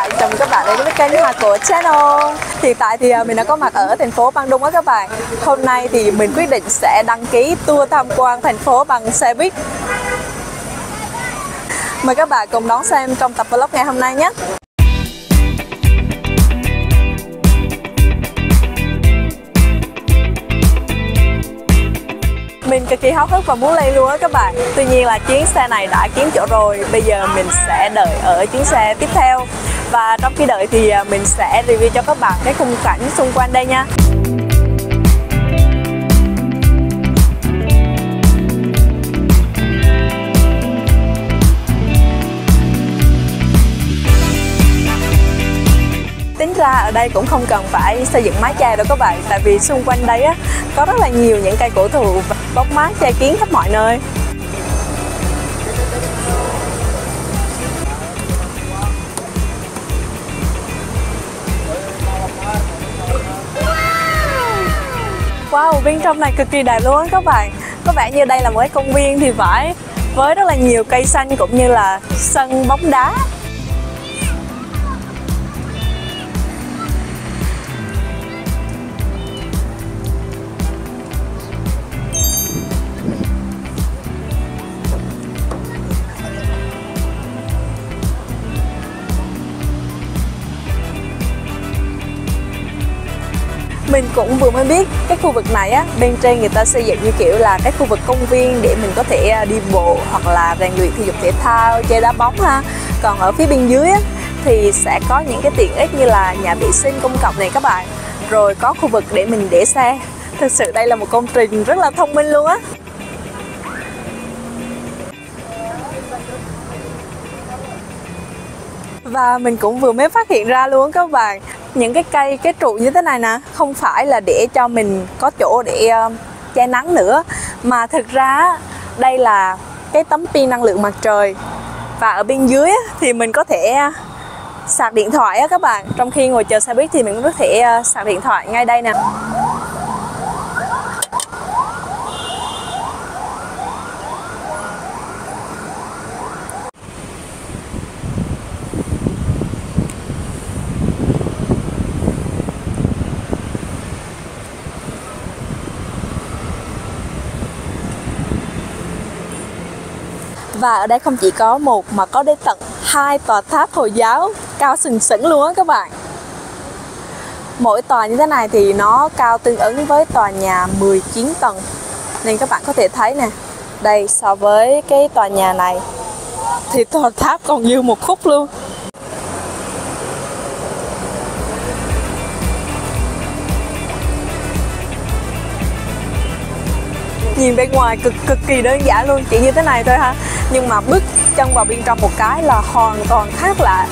bạn, chào mừng các bạn đến với kênh Hà của Channel. Hiện tại thì mình đã có mặt ở thành phố Bandung á các bạn. Hôm nay thì mình quyết định sẽ đăng ký tour tham quan thành phố bằng xe buýt. Mời các bạn cùng đón xem trong tập vlog ngày hôm nay nhé. Mình cực kỳ háo hức và muốn lên luôn á các bạn. Tuy nhiên là chuyến xe này đã kiếm chỗ rồi. Bây giờ mình sẽ đợi ở chuyến xe tiếp theo. Và trong khi đợi thì mình sẽ review cho các bạn cái khung cảnh xung quanh đây nha. Tính ra ở đây cũng không cần phải xây dựng mái che đâu các bạn. Tại vì xung quanh đây á có rất là nhiều những cây cổ thụ và bóng mát che kín khắp mọi nơi. Wow, bên trong này cực kỳ đẹp luôn các bạn. Có vẻ như đây là một cái công viên thì phải, với rất là nhiều cây xanh cũng như là sân bóng đá. Mình cũng vừa mới biết cái khu vực này á, bên trên người ta xây dựng như kiểu là cái khu vực công viên để mình có thể đi bộ hoặc là rèn luyện thể dục thể thao, chơi đá bóng ha. Còn ở phía bên dưới á, thì sẽ có những cái tiện ích như là nhà vệ sinh công cộng này các bạn. Rồi có khu vực để mình để xe. Thực sự đây là một công trình rất là thông minh luôn á. Và mình cũng vừa mới phát hiện ra luôn các bạn, những cái trụ như thế này nè, không phải là để cho mình có chỗ để che nắng nữa, mà thực ra đây là cái tấm pin năng lượng mặt trời. Và ở bên dưới thì mình có thể sạc điện thoại á các bạn. Trong khi ngồi chờ xe buýt thì mình cũng có thể sạc điện thoại ngay đây nè. Và ở đây không chỉ có một mà có đến tận 2 tòa tháp Hồi giáo cao sừng sững luôn á các bạn. Mỗi tòa như thế này thì nó cao tương ứng với tòa nhà 19 tầng. Nên các bạn có thể thấy nè, đây so với cái tòa nhà này thì tòa tháp còn như một khúc luôn. Nhìn bên ngoài cực kỳ đơn giản luôn, chỉ như thế này thôi ha. Nhưng mà bước chân vào bên trong một cái là hoàn toàn khác lạ.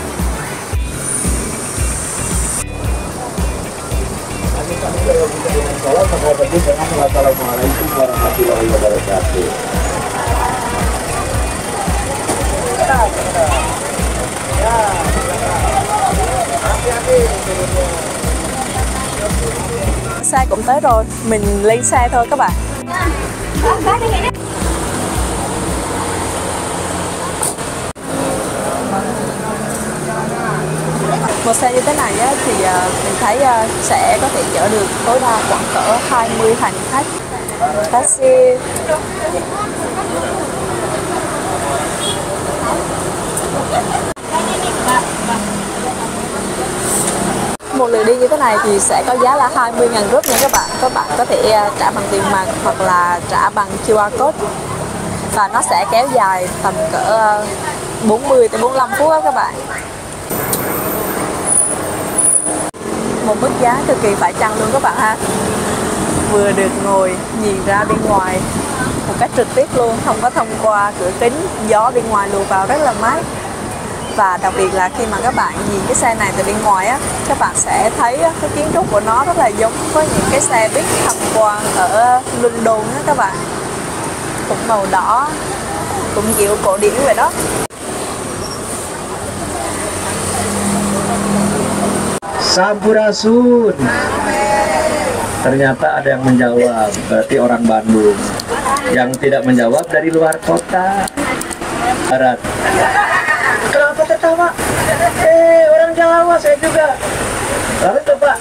Xe cũng tới rồi, mình lên xe thôi các bạn. Một xe như thế này á, thì mình thấy sẽ có thể chở được tối đa khoảng cỡ 20 hành khách. Taxi. Một lượt đi như thế này thì sẽ có giá là 20.000 rup nha các bạn. Các bạn có thể trả bằng tiền mặt hoặc là trả bằng QR code. Và nó sẽ kéo dài tầm cỡ 40 tới 45 phút đó các bạn. Một mức giá cực kỳ phải chăng luôn các bạn ha. Vừa được ngồi nhìn ra bên ngoài một cách trực tiếp luôn, không có thông qua cửa kính, gió bên ngoài lùa vào rất là mát. Và đặc biệt là khi mà các bạn nhìn cái xe này từ bên ngoài á, các bạn sẽ thấy cái kiến trúc của nó rất là giống với những cái xe buýt tham quan ở London á các bạn. Cũng màu đỏ, cũng kiểu cổ điển vậy đó. Sampurasun. Ternyata ada yang menjawab, berarti orang Bandung. Yang tidak menjawab dari luar kota. Barat. Kenapa tertawa? Orang Jawa. sama saya juga. Lalu coba,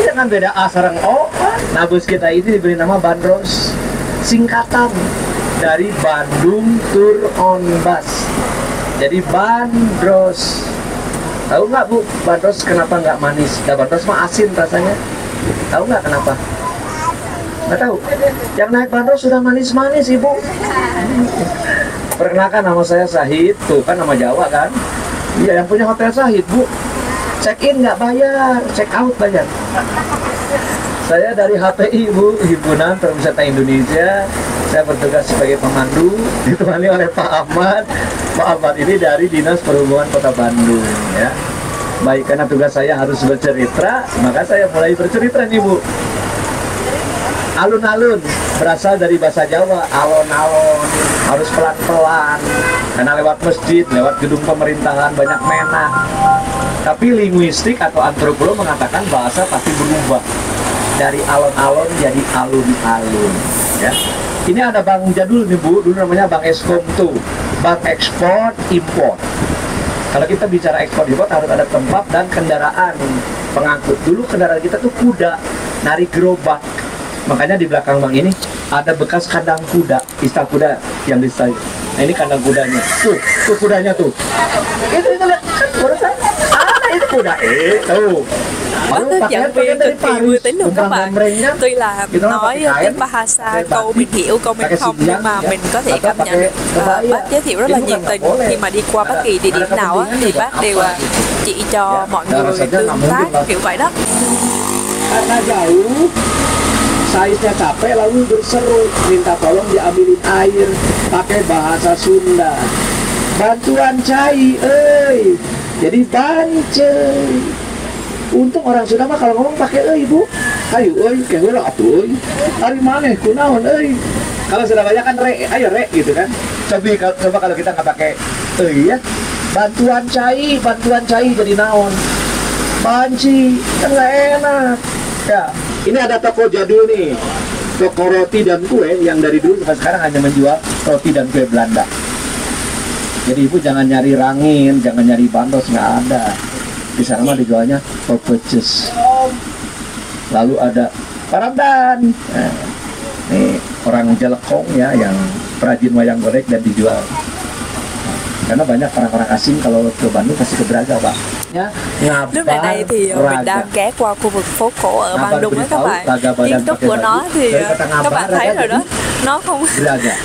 jangan beda A sareng O. Nah, bus kita ini diberi nama Bandros, singkatan dari Bandung Tour on Bus. Jadi Bandros. Tahu nggak Bu, Bandros kenapa nggak manis? Ya Bandros mah asin rasanya. Tahu nggak kenapa? Nggak tahu. Yang naik Bandros sudah manis-manis Ibu. Perkenalkan, nama saya Sahid. Tuh kan nama Jawa kan? Iya, yang punya hotel Sahid Bu. Check in nggak bayar, check out bayar. Saya dari HPI Bu, Himpunan Perwisata Indonesia. Saya bertugas sebagai pemandu, ditemani oleh Pak Ahmad. Pak Ahmad ini dari Dinas Perhubungan Kota Bandung ya. Baik, karena tugas saya harus bercerita, maka saya mulai bercerita nih Bu. Alun-alun berasal dari bahasa Jawa, alon-alon, harus pelan-pelan, karena lewat masjid, lewat gedung pemerintahan, banyak menah. Tapi linguistik atau antropolog mengatakan bahasa pasti berubah dari alon-alon jadi alun-alun ya. Ini ada bank jadul nih Bu, dulu namanya Bank Eskom tuh, Bank Ekspor Import. Kalau kita bicara ekspor import harus ada tempat dan kendaraan pengangkut. Dulu kendaraan kita tuh kuda, narik gerobak. Makanya di belakang bank ini ada bekas kandang kuda, istilah kuda yang disay. Nah ini kandang kudanya, tuh kudanya tuh. Itu lihat kan barusan ada itu kuda, tuh. Rất thích giảng viên cực kỳ uy tín luôn các bạn. Tuy là nói tiếng Bahasa, câu mình hiểu, câu mình không, nhưng mà mình có thể cảm nhận được bác giới thiệu rất là nhiệt tình. Khi mà đi qua bất kỳ địa điểm nào á, thì bác đều chỉ cho mọi người tương tác kiểu vậy đó. Karena jauh, saya capek lalu berseru minta tolong diambilin air pakai bahasa Sunda. Bantuan cai, jadi bancai. Untung orang Sunda mah kalau ngomong pakai Bu. Ayo kayak lo atuh dari mana kunaon Kalau Surabaya kan re, ayo re gitu kan. Coba kalau kita nggak pakai ya. Bantuan cai jadi naon. Banci kan nggak enak. Ya, ini ada toko jadul nih. Toko roti dan kue yang dari dulu sampai sekarang hanya menjual roti dan kue Belanda. Jadi Ibu jangan nyari Rangin, jangan nyari Bandros, nggak ada. Di sana mah dijualnya pepeces. Lalu ada Paramdan. Nah, ini orang Jelekong ya yang perajin wayang golek dan dijual. Karena banyak orang-orang asing kalau ke Bandung pasti ke Braga Pak. Ya, Lúc này đây thì mình đang ghé qua khu vực phố cổ ở Bandung đó các bạn. Kiến trúc của nó thì các bạn thấy rồi đó, nó không,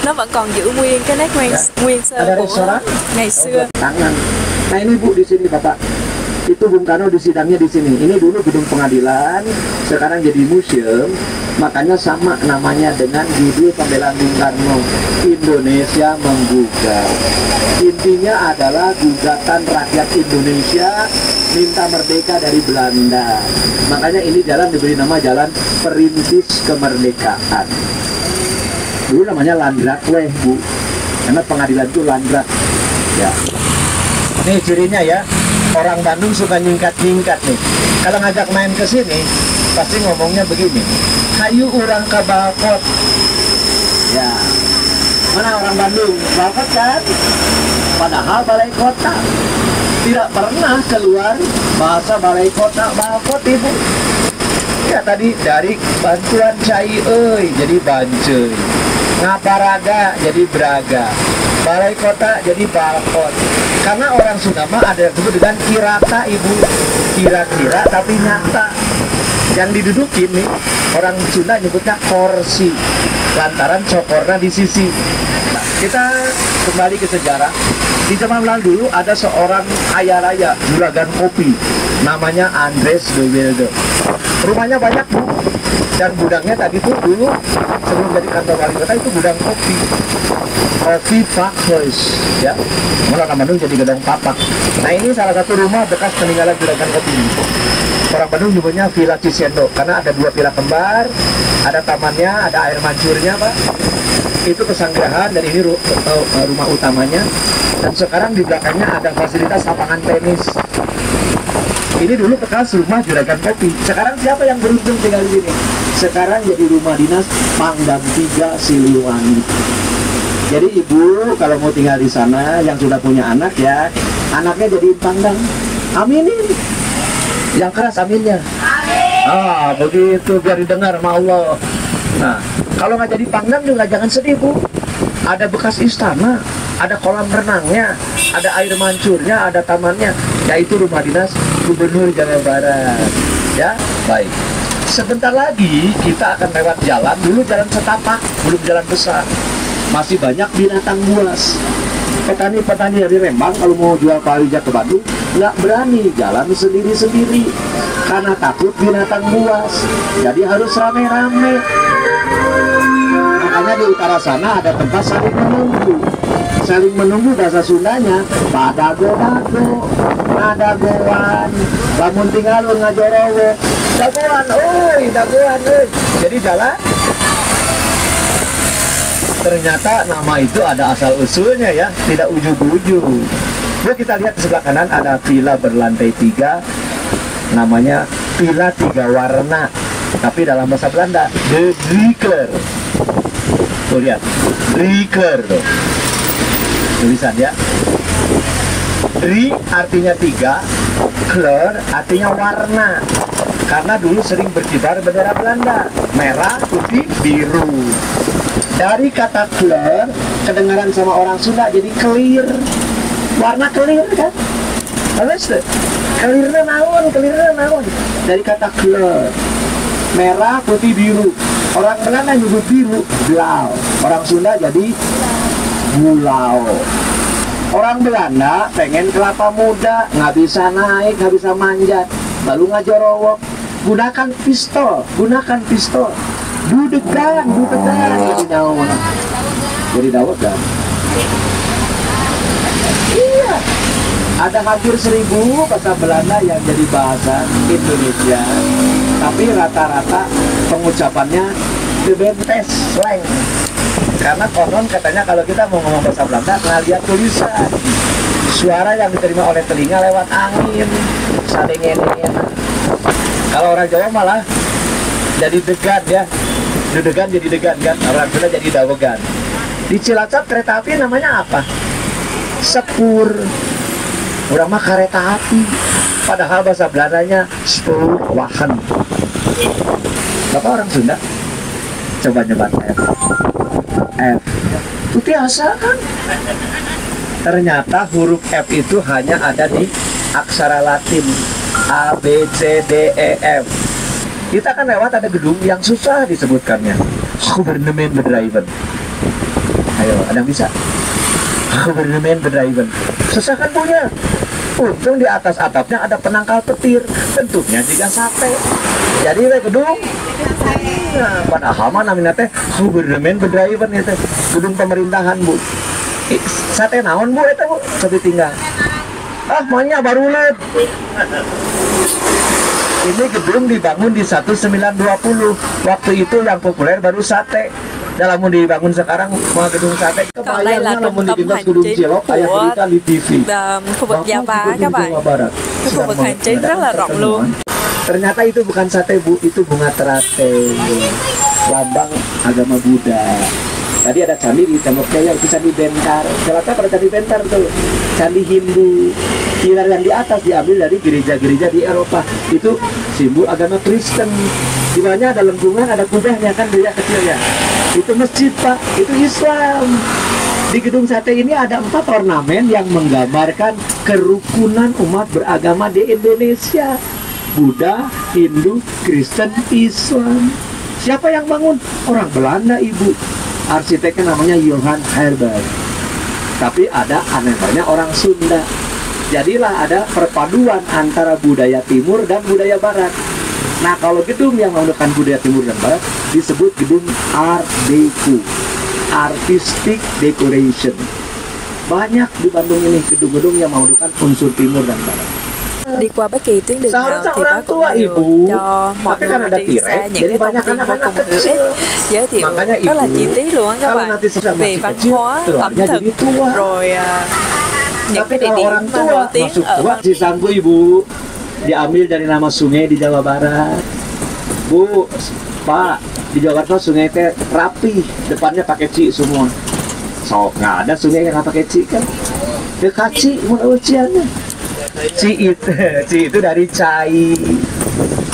nó vẫn còn giữ nguyên cái nét nguyên sơ của ngày xưa. Nah ini Bu di sini Bapak. Itu Bung Karno disidangnya di sini. Ini dulu gedung pengadilan, sekarang jadi museum. Makanya sama namanya dengan judul pembelaan Bung Karno, Indonesia Menggugat. Intinya adalah gugatan rakyat Indonesia minta merdeka dari Belanda. Makanya ini jalan diberi nama Jalan Perintis Kemerdekaan. Dulu namanya Landratweg Bu, karena pengadilan itu Landrat. Ya. Ini cirinya ya. Orang Bandung suka nyingkat-nyingkat nih. Kalau ngajak main ke sini, pasti ngomongnya begini. Hayu urang ka Balkot. Ya. Mana orang Bandung? Balkot kan? Padahal balai kota. Tidak pernah keluar bahasa balai kota Balkot Ibu. Ya tadi dari bantuan cai jadi bancai. Ngaparaga jadi Braga. Balai kota jadi Balkot. Karena orang Sunda mah ada yang disebut dengan kirata Ibu. Kira-kira tapi nyata. Yang didudukin nih orang Sunda nyebutnya korsi. Lantaran cokornya di sisi. Nah, kita kembali ke sejarah. Di zaman lalu dulu ada seorang kaya raya juragan kopi. Namanya Andres de Wilde. Rumahnya banyak Bu. Dan gudangnya tadi tuh dulu sebelum jadi kantor wali kota itu gudang kopi. Kopi Pak Hois, ya. Malah Bandung jadi gedung papak. Nah ini salah satu rumah bekas peninggalan juragan kopi. Orang Bandung nyebutnya Villa Cicendo karena ada 2 villa kembar, ada tamannya, ada air mancurnya Pak. Itu pesanggrahan dan ini rumah utamanya. Dan sekarang di belakangnya ada fasilitas lapangan tenis. Ini dulu bekas rumah juragan kopi. Sekarang siapa yang beruntung tinggal di sini? Sekarang jadi rumah dinas Pangdam 3 Siliwangi. Jadi Ibu kalau mau tinggal di sana yang sudah punya anak ya, anaknya jadi pangdam. Aminin. Yang keras aminnya. Ah, begitu biar didengar sama Allah. Nah, kalau nggak jadi Pangdam juga jangan sedih, Bu. Ada bekas istana, ada kolam renangnya, ada air mancurnya, ada tamannya, yaitu rumah dinas Gubernur Jawa Barat. Ya, baik. Sebentar lagi kita akan lewat jalan, dulu jalan setapak, belum jalan besar. Masih banyak binatang buas. Petani-petani dari Rembang kalau mau jual palawija ke Bandung nggak berani jalan sendiri-sendiri karena takut binatang buas. Jadi harus rame-rame. Makanya di utara sana ada tempat saling menunggu. Saling menunggu bahasa Sundanya padago-dago, nadagoan, lamun tinggalun ngajorowo, dagoan, oi, dagoan, oi. Jadi jalan. Ternyata nama itu ada asal usulnya ya, tidak ujug-ujug. Yuk kita lihat di sebelah kanan ada villa berlantai 3, namanya villa 3 warna, tapi dalam bahasa Belanda De Driekler. Tuh lihat, Driekler tuh tulisan ya. Drie artinya 3, kleur artinya warna. Karena dulu sering berkibar bendera Belanda, merah, putih, biru. Dari kata kleur, kedengaran sama orang Sunda jadi clear. Warna clear kan? Halus deh. Clearnya naon. Dari kata kleur. Merah, putih, biru. Orang Belanda nyebut biru, blau. Orang Sunda jadi bulau. Orang Belanda pengen kelapa muda, nggak bisa naik, nggak bisa manjat. Lalu ngajorowok. Gunakan pistol. Dudegan jadi daun. Jadi daun kan? Iya. Ada hampir 1000 bahasa Belanda yang jadi bahasa Indonesia. Tapi rata-rata pengucapannya debentes, slang. Karena konon katanya kalau kita mau ngomong bahasa Belanda nggak lihat tulisan. Suara yang diterima oleh telinga lewat angin, sadengin. Kalau orang Jawa malah jadi degan ya. Degan jadi degan kan, orang Sunda jadi dawegan. Di Cilacap kereta api namanya apa? Sepur. Orang mah kereta api. Padahal bahasa Belandanya spoorwagen. Bapak orang Sunda? Coba nyebat F. Itu biasa kan? Ternyata huruf F itu hanya ada di aksara Latin A, B, C, D, E, F. Kita akan lewat ada gedung yang susah disebutkannya. Gouvernementsbedrijven. Ayo, ada yang bisa? Gouvernementsbedrijven. Susah kan punya? Untung di atas atapnya ada penangkal petir. Bentuknya juga sate. Jadi gedung. Nah, padahal mah namanya teh Gouvernementsbedrijven ya teh. Gedung pemerintahan, Bu. Sate naon, Bu, itu, Bu? Sate tinggal. Ah, maunya baru lihat. Ini gedung dibangun di 1920. Waktu itu yang populer baru sate. Dalam mau dibangun sekarang mau gedung sate. Còn đây là trung tâm hành chính của khu vực Java các bạn. Cái khu vực hành chính rất là rộng luôn. Ternyata itu bukan sate, Bu, itu bunga teratai, lambang agama Buddha. Tadi ada candi di Tembok Jaya, itu candi Bentar. Celaka pada candi Bentar tuh, candi Hindu. Pilar yang di atas diambil dari gereja-gereja di Eropa. Itu simbol agama Kristen. Di mana ada lengkungan, ada kubahnya kan, gereja kecilnya. Itu masjid, Pak, itu Islam. Di gedung sate ini ada 4 ornamen yang menggambarkan kerukunan umat beragama di Indonesia. Buddha, Hindu, Kristen, Islam. Siapa yang bangun? Orang Belanda, Ibu. Arsiteknya namanya Johan Herbert. Tapi ada anemanya orang Sunda. Jadilah ada perpaduan antara budaya timur dan budaya barat. Nah, kalau gedung yang menggunakan budaya timur dan barat disebut gedung Art Deco, Artistic Decoration. Banyak di Bandung ini gedung-gedung yang menggunakan unsur timur dan barat. Đi qua bất kỳ tuyến đường nào Seharusnya thì orang bác cũng tua, đều Ibu. cho mọi Tapi người kan ada đi xa T-Rex, những jadi cái thông banyak tin vô anak-anak cùng hữu kecil. ích, giới thiệu Makanya rất là Ibu, chi tiết luôn á các kalau bạn, nanti sudah về masih văn kecil, hóa, ẩm telurnya thực, jadi tua. rồi những Tapi cái địa kalau điểm orang mà nổi tua tiếng masuk ở tua si Sambu, Ibu, diambil dari nama sungai di Jawa Barat. Bu, Pak, di Jakarta sungai teh rapi, depannya pakai ci semua. So, nggak ada sungai yang nggak pakai ci kan? Dekat ci, mau ujiannya. Ci itu dari cai.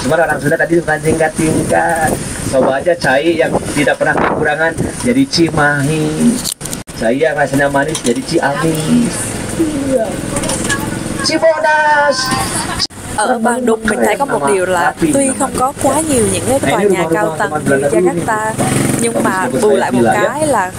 Cuma orang Sunda tadi bukan singkat-singkat. Coba aja cai yang tidak pernah kekurangan jadi cimahi. Cai yang rasanya manis jadi ciamis. Cibodas. Ở Bandung mình thấy có một điều là tuy không có quá nhiều những cái tòa nhà cao tầng như Jakarta, nhưng mà bù lại một cái là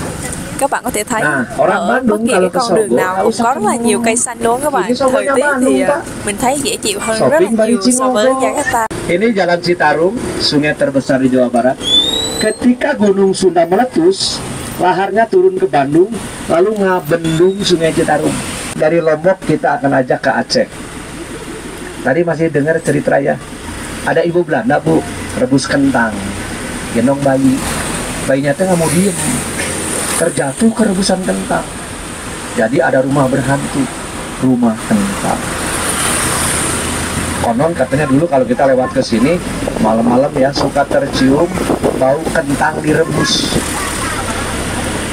các bạn có thể thấy ở bất kỳ cái con đường nào cũng có rất là nhiều cây xanh luôn các bạn. Thời tiết thì mình thấy dễ chịu hơn rất là nhiều so với Jakarta. Ini Jalan Citarum, sungai terbesar di Jawa Barat. Ketika Gunung Sunda meletus, laharnya turun ke Bandung, lalu ngabendung Sungai Citarum. Dari Lombok kita akan ajak ke Aceh. Tadi masih dengar cerita ya, ada ibu Belanda bu, rebus kentang, gendong bayi, bayinya tuh nggak mau diem, terjatuh ke rebusan kentang. Jadi ada rumah berhantu, rumah kentang. Konon katanya dulu kalau kita lewat ke sini malam-malam ya suka tercium bau kentang direbus.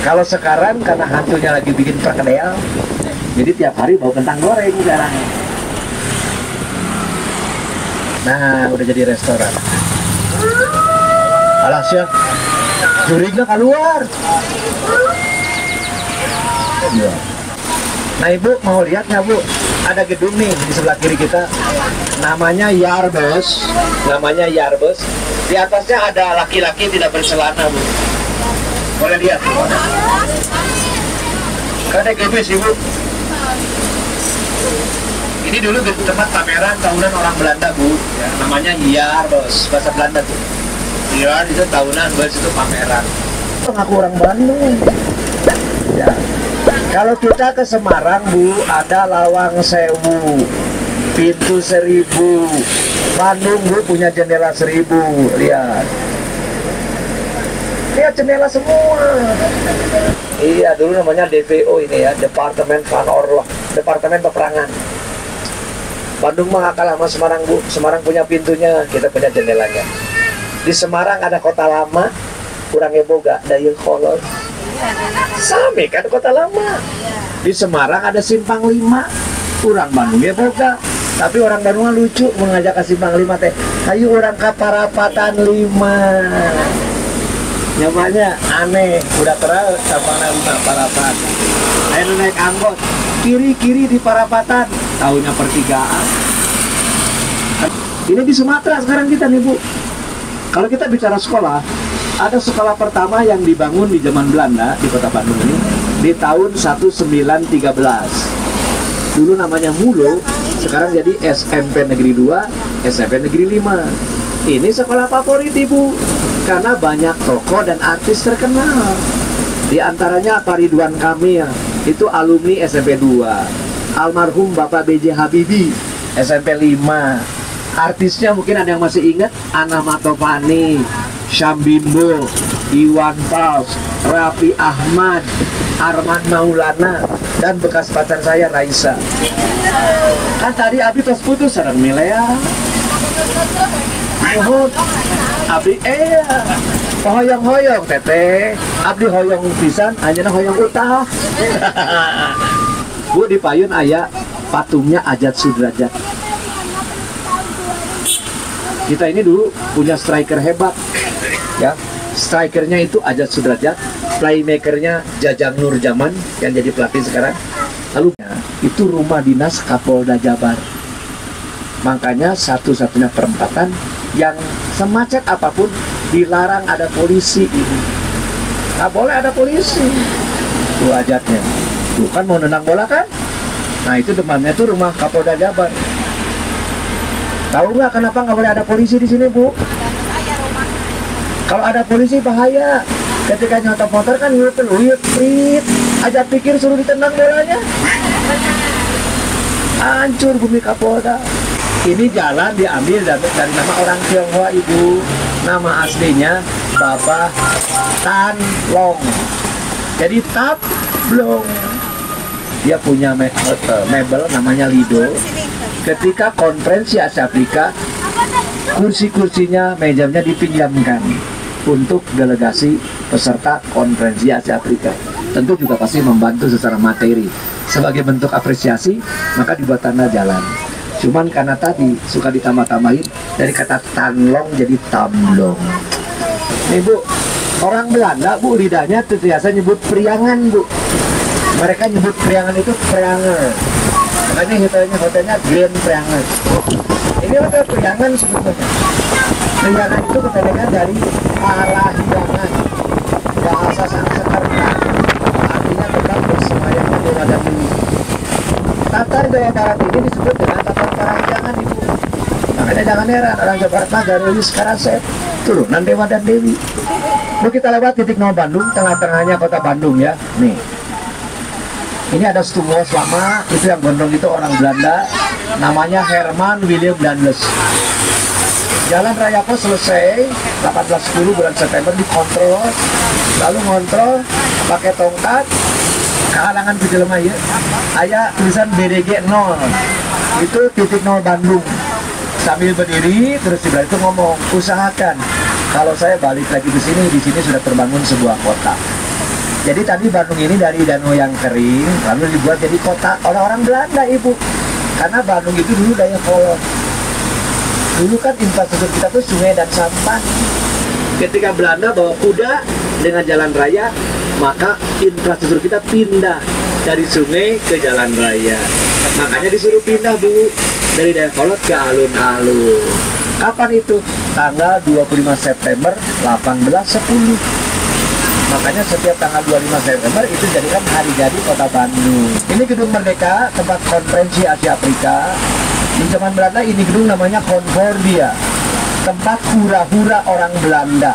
Kalau sekarang karena hantunya lagi bikin perkedel, jadi tiap hari bau kentang goreng sekarang. Nah, udah jadi restoran. Alas ya, jurignya keluar. Ya. Nah, Ibu mau lihat nggak Bu? Ada gedung nih di sebelah kiri kita. Namanya Yarbus. Namanya Yarbus. Di atasnya ada laki-laki tidak bercelana Bu. Boleh lihat? Ada gebes Ibu. Ini dulu tempat pameran tahunan orang Belanda Bu, ya, namanya Yarbus, bahasa Belanda tuh. Yar itu tahunan, bus itu pameran. Aku orang Bandung. Ya. Kalau kita ke Semarang Bu, ada Lawang Sewu, Pintu 1000. Bandung Bu punya jendela 1000, lihat. Lihat jendela semua. Iya, dulu namanya DPO ini ya, Departemen Van Orlog, Departemen Peperangan. Bandung mah kalah sama Semarang Bu. Semarang punya pintunya, kita punya jendelanya. Di Semarang ada kota lama, kurangnya boga, dayeuh kolot. Sami kan kota lama. Di Semarang ada Simpang 5, kurang Bandung ya boga. Tapi orang Bandung lucu mengajak ke Simpang 5 teh. Ayo orang ke Parapatan 5. Namanya aneh, udah terang apa nama Parapatan. Ayo naik angkot, kiri-kiri di Parapatan, tahunya pertigaan. Ini di Sumatera sekarang kita nih Bu. Kalau kita bicara sekolah, ada sekolah pertama yang dibangun di zaman Belanda di kota Bandung ini di tahun 1913. Dulu namanya Mulo, sekarang jadi SMP Negeri 2, SMP Negeri 5. Ini sekolah favorit Ibu, karena banyak tokoh dan artis terkenal. Di antaranya Pak Ridwan Kamil, itu alumni SMP 2. Almarhum Bapak B.J. Habibie, SMP 5. Artisnya mungkin ada yang masih ingat, Ana Matovani, Syam Bimbo, Iwan Fals, Raffi Ahmad, Arman Maulana, dan bekas pacar saya Raisa. Kan tadi Abi tos putus sareng Milea. Mohon Abdi hoyong-hoyong teteh. Abdi hoyong pisan, anjeunna hoyong utah. Bu di payun aya patungnya Ajat Sudrajat. Kita ini dulu punya striker hebat, ya. Strikernya itu Ajat Sudrajat, playmakernya Jajang Nurjaman yang jadi pelatih sekarang. Lalu itu rumah dinas Kapolda Jabar. Makanya satu-satunya perempatan yang semacet apapun dilarang ada polisi. Nggak boleh ada polisi. Tuh Ajatnya. Tuh kan mau nendang bola kan? Nah itu depannya tuh rumah Kapolda Jabar. Tahu nggak kenapa nggak boleh ada polisi di sini Bu? Kalau ada polisi bahaya. Ketika nyotop motor kan uyut, Ajat pikir suruh ditendang bolanya. Hancur bumi Kapolda. Ini jalan diambil dari nama orang Tionghoa Ibu. Nama aslinya Bapak Tan Long. Jadi Tap Long. Dia punya mebel namanya Lido. Ketika konferensi Asia Afrika, kursi-kursinya, mejanya dipinjamkan untuk delegasi peserta konferensi Asia Afrika. Tentu juga pasti membantu secara materi. Sebagai bentuk apresiasi, maka dibuat tanda jalan. Cuman karena tadi suka ditambah-tambahin dari kata tanlong jadi tamlong. Nih Bu, orang Belanda Bu lidahnya tuh biasa nyebut priangan Bu. Mereka nyebut priangan itu prianger. Makanya hotelnya Grand Priangan. Ini hotel priangan sebetulnya. Priangan itu kependekan dari Parahiangan, bahasa Sanskerta, artinya tempat bersemayam dewa dan dewi. Tatar Jawa Barat ini disebut dengan Tatar Parahiangan Ibu. Makanya jangan heran orang Jawa Barat mah Garulis Karaset, turunan dewa dan dewi. Lalu kita lewat titik nol Bandung, tengah-tengahnya kota Bandung ya. Nih, ini ada Stungos lama, itu yang gondrong itu orang Belanda, namanya Herman Willem Danles. Jalan Raya Pos selesai 1810 bulan September dikontrol, lalu ngontrol pakai tongkat, kehalangan di dalam aja. Ayah tulisan BDG 0, itu titik nol Bandung. Sambil berdiri terus di belakang itu ngomong, usahakan kalau saya balik lagi di sini sudah terbangun sebuah kota. Jadi tadi Bandung ini dari danau yang kering, lalu dibuat jadi kota orang-orang Belanda Ibu. Karena Bandung itu dulu daya kolon. Dulu kan infrastruktur kita tuh sungai dan sampan. Ketika Belanda bawa kuda dengan jalan raya, maka infrastruktur kita pindah dari sungai ke jalan raya. Makanya disuruh pindah Bu, dari daya kolot ke alun-alun. Kapan itu? Tanggal 25 September 1810. Makanya setiap tanggal 25 September itu jadikan hari jadi kota Bandung. Ini gedung Merdeka, tempat konferensi Asia Afrika. Di zaman Belanda ini gedung namanya Concordia, tempat hura-hura orang Belanda.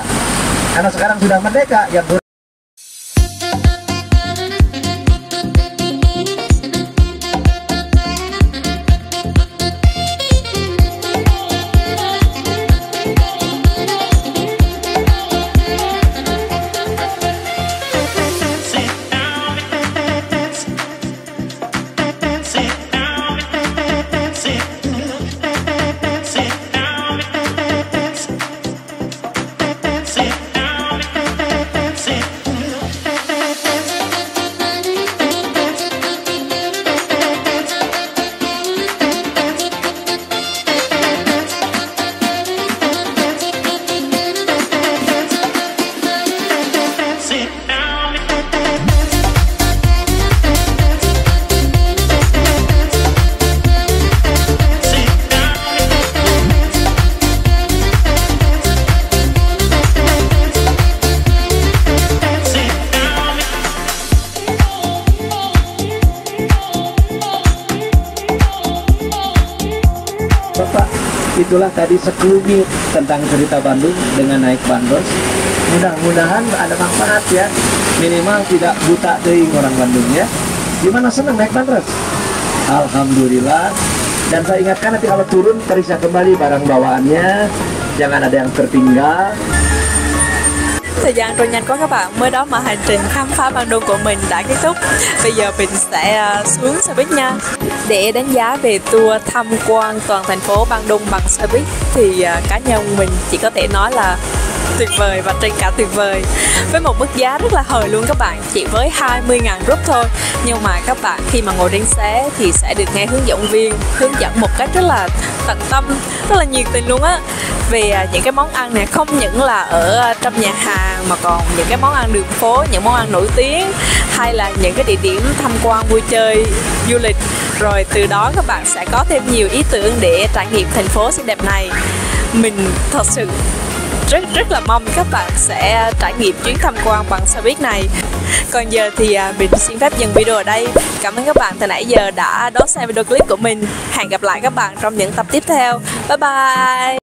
Karena sekarang sudah merdeka, yang Bapak, itulah tadi sekelumit tentang cerita Bandung dengan naik bandros. Mudah-mudahan ada manfaat ya. Minimal tidak buta teuing orang Bandung ya. Gimana, senang naik bandros? Alhamdulillah. Dan saya ingatkan nanti kalau turun periksa kembali barang bawaannya, jangan ada yang tertinggal. Thời gian trôi nhanh quá các bạn, mới đó mà hành trình khám phá Bandung của mình đã kết thúc. Bây giờ mình sẽ xuống xe buýt nha. Để đánh giá về tour tham quan toàn thành phố Bandung bằng xe buýt thì cá nhân mình chỉ có thể nói là tuyệt vời và trên cả tuyệt vời. Với một mức giá rất là hời luôn các bạn, chỉ với 20.000 rúp thôi. Nhưng mà các bạn khi mà ngồi trên xe thì sẽ được nghe hướng dẫn viên hướng dẫn một cách rất là tận tâm, rất là nhiệt tình luôn á. Về những cái món ăn này không những là ở trong nhà hàng mà còn những cái món ăn đường phố, những món ăn nổi tiếng hay là những cái địa điểm tham quan vui chơi du lịch. Rồi từ đó các bạn sẽ có thêm nhiều ý tưởng để trải nghiệm thành phố xinh đẹp này. Mình thật sự rất là mong các bạn sẽ trải nghiệm chuyến tham quan bằng xe buýt này. Còn giờ thì mình xin phép dừng video ở đây. Cảm ơn các bạn từ nãy giờ đã đón xem video clip của mình. Hẹn gặp lại các bạn trong những tập tiếp theo. Bye bye.